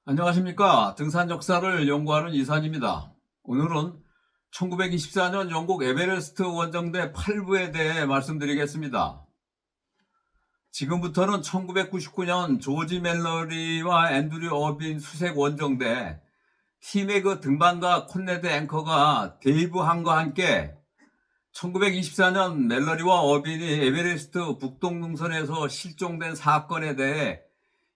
안녕하십니까. 등산 역사를 연구하는 이산입니다. 오늘은 1924년 영국 에베레스트 원정대 8부에 대해 말씀드리겠습니다. 지금부터는 1999년 조지 멜러리와 앤드류 어빈 수색 원정대 팀의 그 등반가 콘레드 앵커가 데이브 항과 함께 1924년 멜러리와 어빈이 에베레스트 북동능선에서 실종된 사건에 대해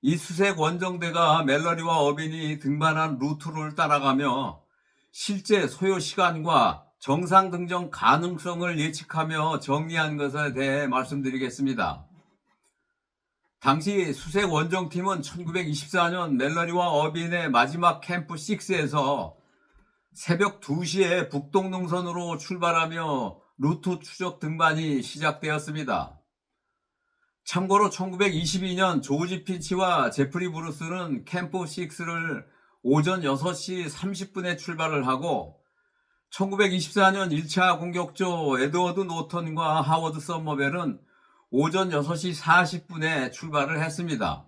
이 수색 원정대가 멜러리와 어빈이 등반한 루트를 따라가며 실제 소요 시간과 정상 등정 가능성을 예측하며 정리한 것에 대해 말씀드리겠습니다. 당시 수색 원정팀은 1924년 멜러리와 어빈의 마지막 캠프 6에서 새벽 2시에 북동능선으로 출발하며 루트 추적 등반이 시작되었습니다. 참고로 1922년 조지 핀치와 제프리 브루스는 캠프 6를 오전 6시 30분에 출발을 하고 1924년 1차 공격조 에드워드 노턴과 하워드 서머벨은 오전 6시 40분에 출발을 했습니다.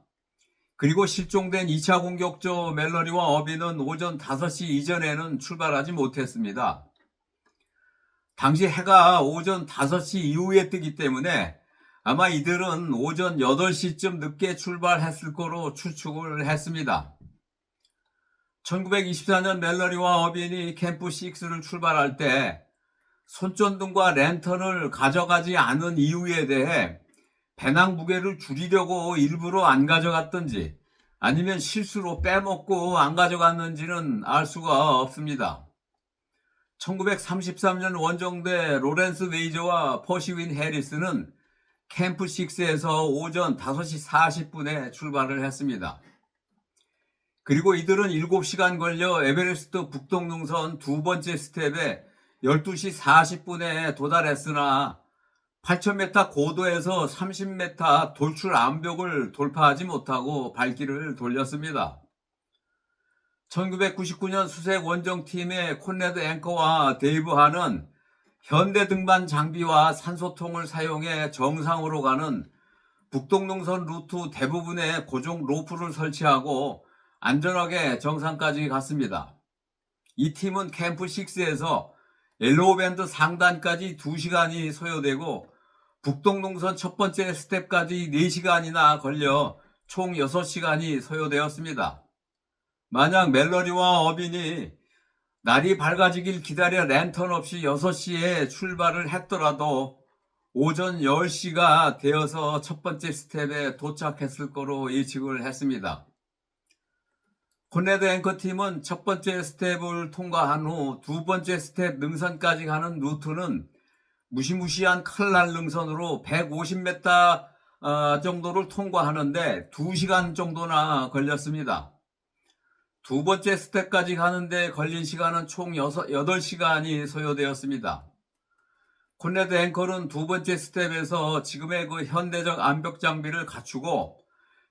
그리고 실종된 2차 공격조 멜러리와 어빈은 오전 5시 이전에는 출발하지 못했습니다. 당시 해가 오전 5시 이후에 뜨기 때문에 아마 이들은 오전 8시쯤 늦게 출발했을 거로 추측을 했습니다. 1924년 멜러리와 어빈이 캠프 6를 출발할 때 손전등과 랜턴을 가져가지 않은 이유에 대해 배낭 무게를 줄이려고 일부러 안 가져갔던지 아니면 실수로 빼먹고 안 가져갔는지는 알 수가 없습니다. 1933년 원정대 로렌스 웨이저와 퍼시윈 해리스는 캠프 6에서 오전 5시 40분에 출발을 했습니다. 그리고 이들은 7시간 걸려 에베레스트 북동능선 두 번째 스텝에 12시 40분에 도달했으나 8,000m 고도에서 30m 돌출 암벽을 돌파하지 못하고 발길을 돌렸습니다. 1999년 수색 원정팀의 콘레드 앵커와 데이브 한은 현대 등반 장비와 산소통을 사용해 정상으로 가는 북동능선 루트 대부분에 고정 로프를 설치하고 안전하게 정상까지 갔습니다. 이 팀은 캠프 6에서 옐로우 밴드 상단까지 2시간이 소요되고 북동능선 첫 번째 스텝까지 4시간이나 걸려 총 6시간이 소요되었습니다. 만약 멜러리와 어빈이 날이 밝아지길 기다려 랜턴 없이 6시에 출발을 했더라도 오전 10시가 되어서 첫 번째 스텝에 도착했을 거로 예측을 했습니다. 콘레드 앵커팀은 첫 번째 스텝을 통과한 후 두 번째 스텝 능선까지 가는 루트는 무시무시한 칼날 능선으로 150m 정도를 통과하는데 2시간 정도나 걸렸습니다. 두 번째 스텝까지 가는데 걸린 시간은 총 8시간이 소요되었습니다. 콘레드 앵커는 두 번째 스텝에서 지금의 그 현대적 암벽 장비를 갖추고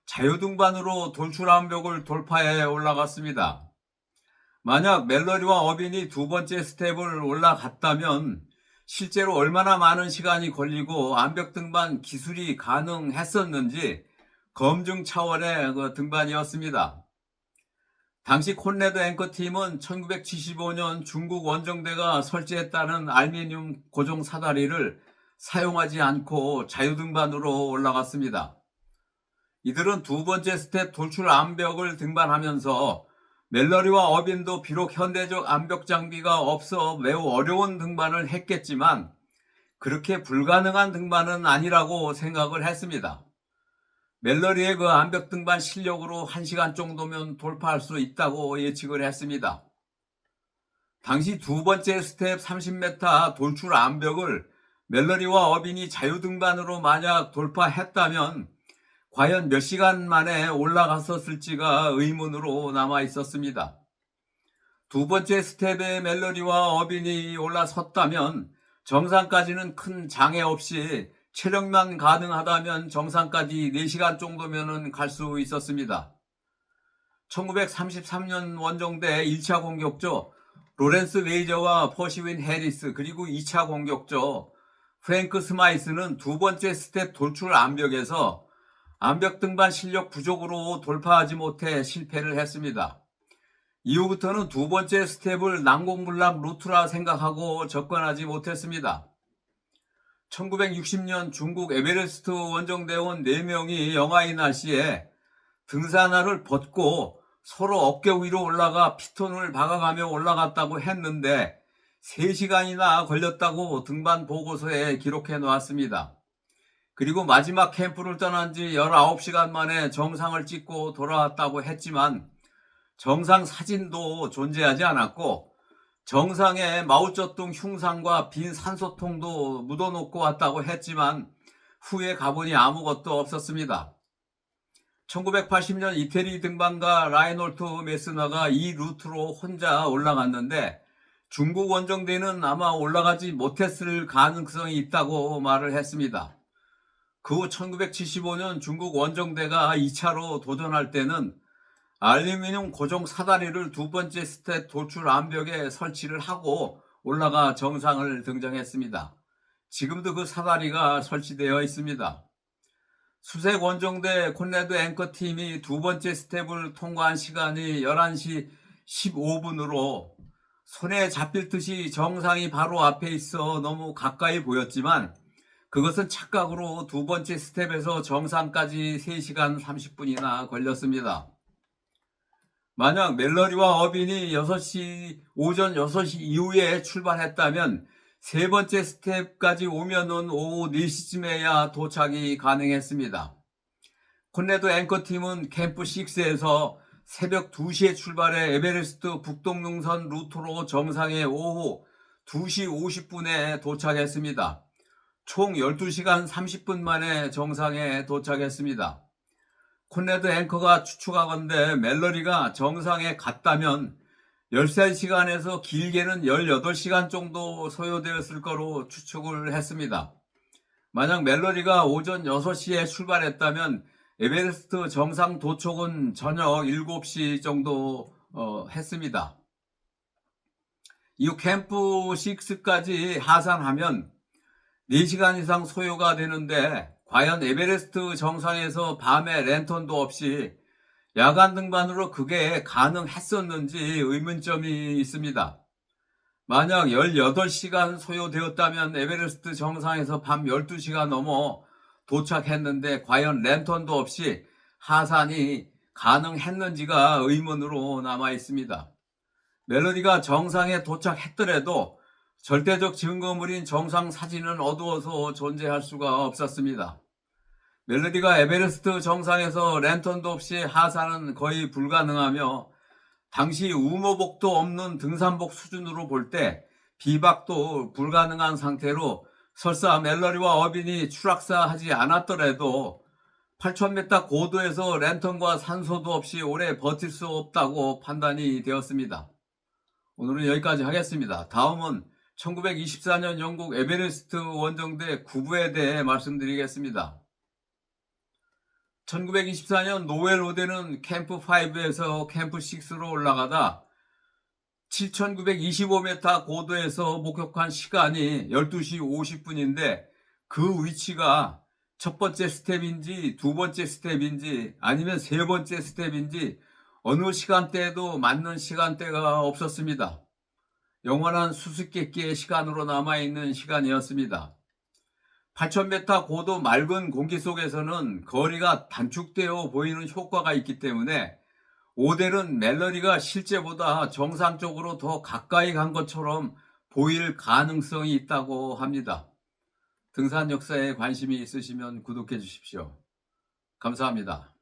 자유등반으로 돌출 암벽을 돌파해 올라갔습니다. 만약 멜러리와 어빈이 두 번째 스텝을 올라갔다면 실제로 얼마나 많은 시간이 걸리고 암벽 등반 기술이 가능했었는지 검증 차원의 그 등반이었습니다. 당시 콘레드 앵커팀은 1975년 중국 원정대가 설치했다는 알루미늄 고정 사다리를 사용하지 않고 자유등반으로 올라갔습니다. 이들은 두 번째 스텝 돌출 암벽을 등반하면서 멜러리와 어빈도 비록 현대적 암벽 장비가 없어 매우 어려운 등반을 했겠지만 그렇게 불가능한 등반은 아니라고 생각을 했습니다. 멜러리의 그 암벽 등반 실력으로 1시간 정도면 돌파할 수 있다고 예측을 했습니다. 당시 두 번째 스텝 30m 돌출 암벽을 멜러리와 어빈이 자유등반으로 만약 돌파했다면 과연 몇 시간 만에 올라갔었을지가 의문으로 남아 있었습니다. 두 번째 스텝에 멜러리와 어빈이 올라섰다면 정상까지는 큰 장애 없이 체력만 가능하다면 정상까지 4시간 정도면 갈 수 있었습니다. 1933년 원정대 1차 공격조 로렌스 웨이저와 퍼시윈 해리스 그리고 2차 공격조 프랭크 스마이스는 두 번째 스텝 돌출 암벽에서 암벽 등반 실력 부족으로 돌파하지 못해 실패를 했습니다. 이후부터는 두 번째 스텝을 난공불락 루트라 생각하고 접근하지 못했습니다. 1960년 중국 에베레스트 원정대원 4명이 영하의 날씨에 등산화를 벗고 서로 어깨 위로 올라가 피톤을 박아가며 올라갔다고 했는데 3시간이나 걸렸다고 등반 보고서에 기록해 놓았습니다. 그리고 마지막 캠프를 떠난 지 19시간 만에 정상을 찍고 돌아왔다고 했지만 정상 사진도 존재하지 않았고 정상에 마오쩌둥 흉상과 빈 산소통도 묻어놓고 왔다고 했지만 후에 가보니 아무것도 없었습니다. 1980년 이태리 등반가 라이놀트 메스너가 이 루트로 혼자 올라갔는데 중국 원정대는 아마 올라가지 못했을 가능성이 있다고 말을 했습니다. 그 후 1975년 중국 원정대가 2차로 도전할 때는 알루미늄 고정 사다리를 두 번째 스텝 돌출 암벽에 설치를 하고 올라가 정상을 등정했습니다. 지금도 그 사다리가 설치되어 있습니다. 수색 원정대 콘레드 앵커팀이 두 번째 스텝을 통과한 시간이 11시 15분으로 손에 잡힐 듯이 정상이 바로 앞에 있어 너무 가까이 보였지만 그것은 착각으로 두 번째 스텝에서 정상까지 3시간 30분이나 걸렸습니다. 만약 멜러리와 어빈이 오전 6시 이후에 출발했다면 세 번째 스텝까지 오면은 오후 4시쯤에야 도착이 가능했습니다. 콘레드 앵커팀은 캠프 6에서 새벽 2시에 출발해 에베레스트 북동능선 루트로 정상에 오후 2시 50분에 도착했습니다. 총 12시간 30분 만에 정상에 도착했습니다. 콘레드 앵커가 추측하건대 멜러리가 정상에 갔다면 13시간에서 길게는 18시간 정도 소요되었을 거로 추측을 했습니다. 만약 멜러리가 오전 6시에 출발했다면 에베레스트 정상 도착은 저녁 7시 정도 했습니다. 이후 캠프 6까지 하산하면 4시간 이상 소요가 되는데 과연 에베레스트 정상에서 밤에 랜턴도 없이 야간 등반으로 그게 가능했었는지 의문점이 있습니다. 만약 18시간 소요되었다면 에베레스트 정상에서 밤 12시가 넘어 도착했는데 과연 랜턴도 없이 하산이 가능했는지가 의문으로 남아 있습니다. 멜로디가 정상에 도착했더라도 절대적 증거물인 정상 사진은 어두워서 존재할 수가 없었습니다. 멜로디가 에베레스트 정상에서 랜턴도 없이 하산은 거의 불가능하며 당시 우모복도 없는 등산복 수준으로 볼 때 비박도 불가능한 상태로 설사 멜러리와 어빈이 추락사하지 않았더라도 8,000m 고도에서 랜턴과 산소도 없이 오래 버틸 수 없다고 판단이 되었습니다. 오늘은 여기까지 하겠습니다. 다음은 1924년 영국 에베레스트 원정대 구부에 대해 말씀드리겠습니다. 1924년 노엘 로데는 캠프 5에서 캠프 6로 올라가다 7,925m 고도에서 목격한 시간이 12시 50분인데 그 위치가 첫 번째 스텝인지 두 번째 스텝인지 아니면 세 번째 스텝인지 어느 시간대에도 맞는 시간대가 없었습니다. 영원한 수수께끼의 시간으로 남아있는 시간이었습니다. 8,000m 고도 맑은 공기 속에서는 거리가 단축되어 보이는 효과가 있기 때문에 오델은 멜러리가 실제보다 정상 쪽으로 더 가까이 간 것처럼 보일 가능성이 있다고 합니다. 등산 역사에 관심이 있으시면 구독해 주십시오. 감사합니다.